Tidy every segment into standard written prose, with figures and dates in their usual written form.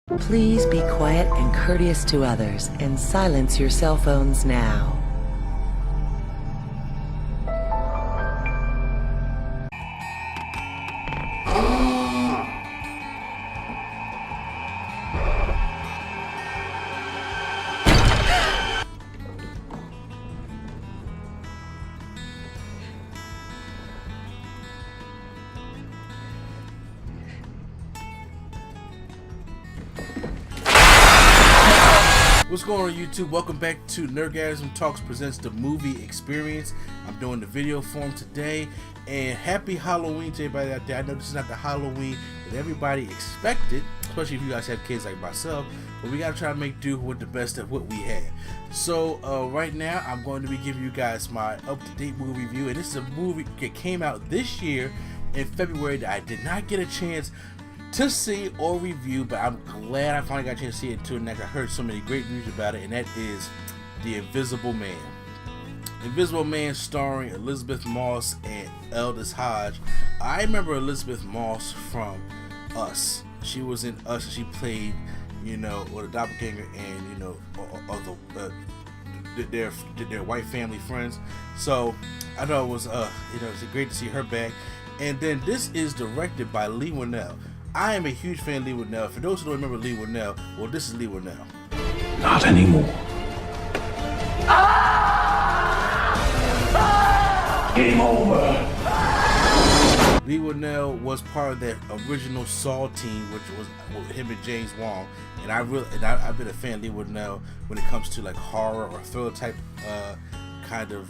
Please be quiet and courteous to others and silence your cell phones now. What's going on YouTube? Welcome back to Nerdgasm Talks presents the movie experience. I'm doing the video form today, and happy Halloween to everybody out there. I know this is not the Halloween that everybody expected, especially if you guys have kids like myself, but we gotta try to make do with the best of what we have. So right now I'm going to be giving you guys my up-to-date movie review, and this is a movie that came out this year in February that I did not get a chance to see or review, but I'm glad I finally got a chance to see it too, and I heard so many great reviews about it, and that is The Invisible Man. Invisible Man starring Elizabeth Moss and Aldis Hodge. I remember Elizabeth Moss from Us. She was in Us, and she played, with a doppelganger and, their white family friends. So I thought it was, it's great to see her back. And then this is directed by Leigh Whannell. I am a huge fan of Leigh Whannell. For those who don't remember Leigh Whannell, well, this is Leigh Whannell. Not anymore. Game over. Leigh Whannell was part of that original Saw team, which was with him and James Wan. And I've been a fan of Leigh Whannell when it comes to like horror or thriller type kind of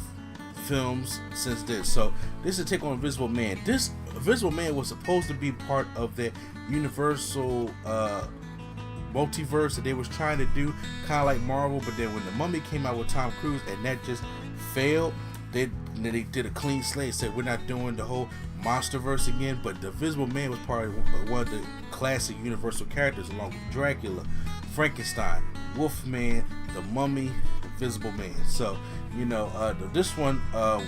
films since then. So this is a take on Invisible Man. This Invisible Man was supposed to be part of the Universal multiverse that they was trying to do, kind of like Marvel, but then when The Mummy came out with Tom Cruise and that just failed, they did a clean slate and said we're not doing the whole Monsterverse again. But the Invisible Man was part of one of the classic Universal characters, along with Dracula, Frankenstein, Wolfman, The Mummy, Invisible Man. So this one,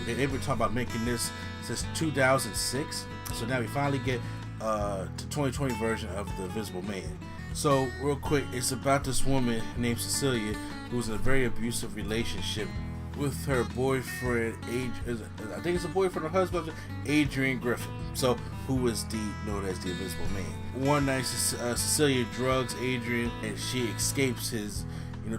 they've been talking about making this since 2006. So now we finally get to 2020 version of the Invisible Man. So real quick, it's about this woman named Cecilia who's in a very abusive relationship with her boyfriend, I think it's a boyfriend or husband, Adrian Griffin. So who is known as the Invisible Man. One night, Cecilia drugs Adrian, and she escapes his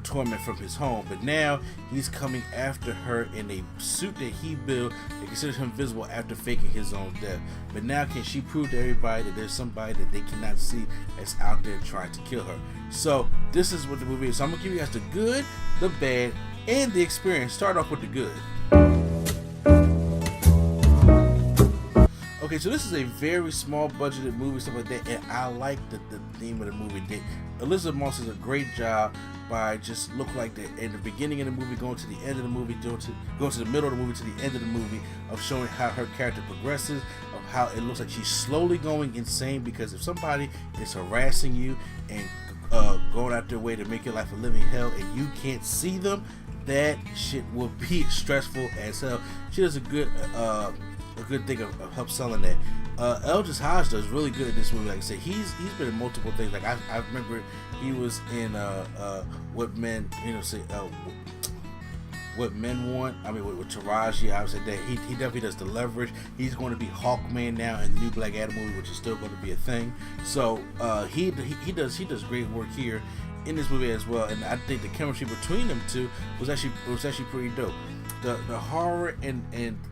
torment from his home, but now he's coming after her in a suit that he built that considers him invisible after faking his own death. But now can she prove to everybody that there's somebody that they cannot see that's out there trying to kill her? So this is what the movie is. So I'm gonna give you guys the good, the bad, and the experience. Start off with the good. Okay, so this is a very small budgeted movie, stuff like that, and I like the theme of the movie. Elizabeth Moss does a great job by just look like that in the beginning of the movie, going to the end of the movie, going to the middle of the movie, to the end of the movie, of showing how her character progresses, of how it looks like she's slowly going insane, because if somebody is harassing you and going out their way to make your life a living hell and you can't see them, that shit will be stressful as hell. She does a good thing of help selling that. Aldis Hodge does really good in this movie. Like I said, he's been in multiple things. Like I remember he was in What Men What Men Want. I mean with Taraji. I would say that he definitely does The Leverage. He's going to be Hawkman now in the new Black Adam movie, which is still going to be a thing. So he does great work here in this movie as well. And I think the chemistry between them two was actually pretty dope. The horror and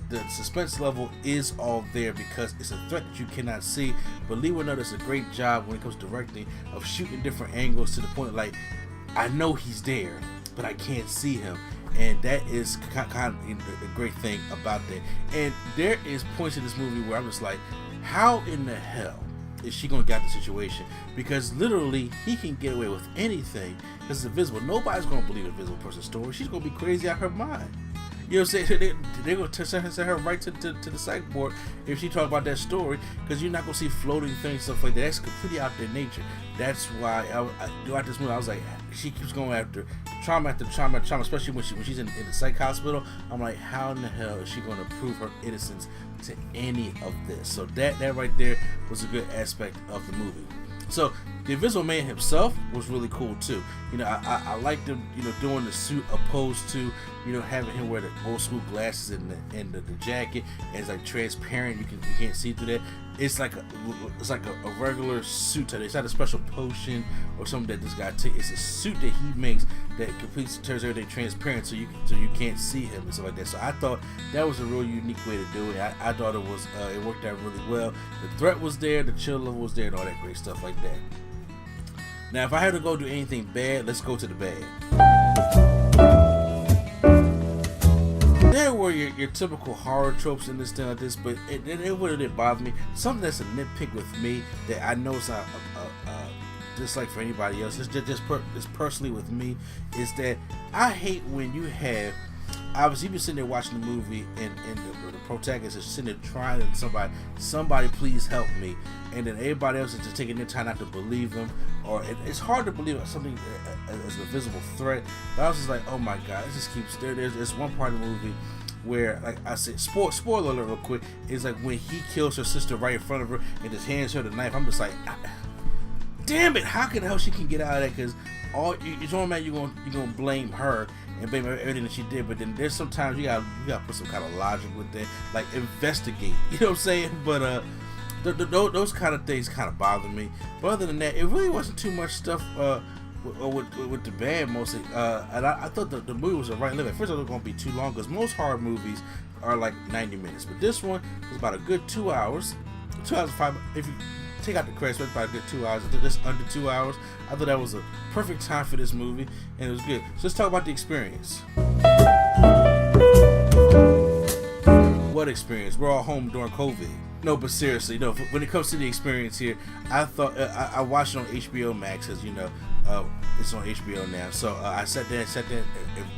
the suspense level is all there because it's a threat that you cannot see. But Leigh Whannell does a great job when it comes to directing of shooting different angles to the point like I know he's there, but I can't see him, and that is kind of the great thing about that. And there is points in this movie where I'm just like, how in the hell is she gonna get the situation? Because literally he can get away with anything because it's invisible. Nobody's gonna believe an invisible person's story. She's gonna be crazy out of her mind. You know what I'm saying? They're going to send her right to the psych ward if she talk about that story, because you're not going to see floating things, stuff like that. That's completely out there nature. That's why throughout this movie, I was like, she keeps going after trauma after trauma, especially when she's in the psych hospital. I'm like, how in the hell is she going to prove her innocence to any of this? So that right there was a good aspect of the movie. So the Invisible Man himself was really cool too. You know, I liked him, you know, doing the suit opposed to, you know, having him wear the old school glasses and the jacket, and it's like transparent. You can't see through that. It's like a regular suit. It's not a special potion or something that this guy takes. It's a suit that he makes that completely turns everything transparent, so you can't see him and stuff like that. So I thought that was a real unique way to do it. I thought it worked out really well. The threat was there, the chill level was there, and all that great stuff like that. Now, if I had to go do anything bad, let's go to the bad. There were your typical horror tropes in this thing like this, but it really didn't bother me. Something that's a nitpick with me that I know it's not just like for anybody else. It's just personally with me is that I hate when you have, obviously, you've been sitting there watching the movie and the protagonist is sitting there trying to somebody please help me, and then everybody else is just taking their time not to believe them, or it's hard to believe something as a visible threat. But I was just like, oh my god, it just keeps there. There's one part of the movie where, like I said, spoiler alert real quick, is like when he kills her sister right in front of her and just hands her the knife. I'm just like, damn it, how can the hell she can get out of that? Because you're gonna blame her and blame everything that she did, but then there's sometimes you gotta put some kind of logic with that, like investigate. You know what I'm saying? But those kind of things kind of bother me. But other than that, it really wasn't too much stuff with the band mostly. And I thought the movie was a right limit. First, it was going to be too long because most horror movies are like 90 minutes, but this one was about a good 2 hours. 2 hours and 5. If you take out the credits, it's about a good 2 hours. Just under 2 hours. I thought that was a perfect time for this movie, and it was good. So let's talk about the experience. What experience? We're all home during COVID. No, but seriously, no. When it comes to the experience here, I thought I watched it on HBO Max, as you know, it's on HBO now. So I sat there and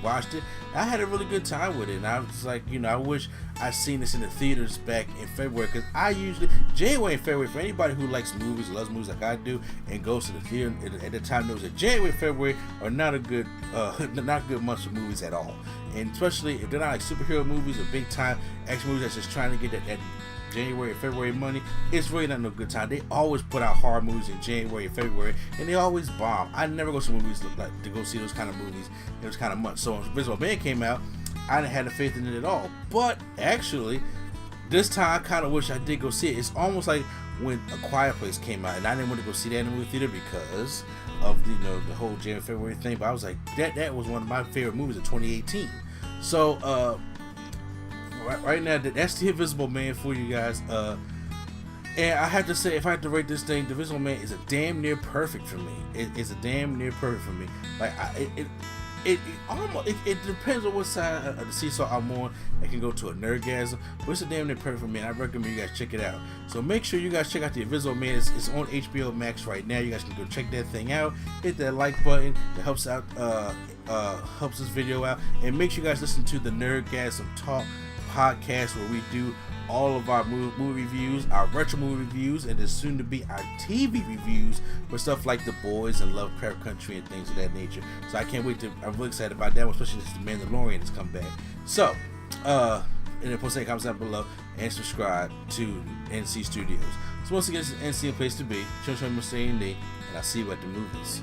watched it. I had a really good time with it, and I was like, you know, I wish I'd seen this in the theaters back in February, because I usually January and February, for anybody who likes movies, loves movies like I do, and goes to the theater at the time, knows that January and February are not good months for movies at all, and especially if they're not like superhero movies or big time action movies that's just trying to get that January and February money. It's really not no good time. They always put out horror movies in January and February, and they always bomb. I never go to movies to go see those kind of movies in those kind of months. So when Invisible Man came out, I didn't have the faith in it at all. But actually, this time I kind of wish I did go see it. It's almost like when A Quiet Place came out, and I didn't want to go see that in the movie theater because of the whole January February thing. But I was like, that was one of my favorite movies of 2018. So right now, that's the Invisible Man for you guys. And I have to say, if I had to rate this thing, the Invisible Man is a damn near perfect for me. It's a damn near perfect for me. Like it depends on what side of the seesaw I'm on. I can go to a nerdgasm, but it's a damn near perfect for me. And I recommend you guys check it out. So make sure you guys check out the Invisible Man. It's on HBO Max right now. You guys can go check that thing out. Hit that like button. It helps out. Helps this video out. And make sure you guys listen to the Nerdgasm Talk podcast, where we do all of our movie reviews, our retro movie reviews, and then soon to be our TV reviews for stuff like The Boys and Lovecraft Country and things of that nature. So I can't wait I'm really excited about that one, especially since The Mandalorian has come back. So and then post any comments down below and subscribe to NC Studios. So once again, this is NC, a place to be. Show me staying, and I'll see you at the movies.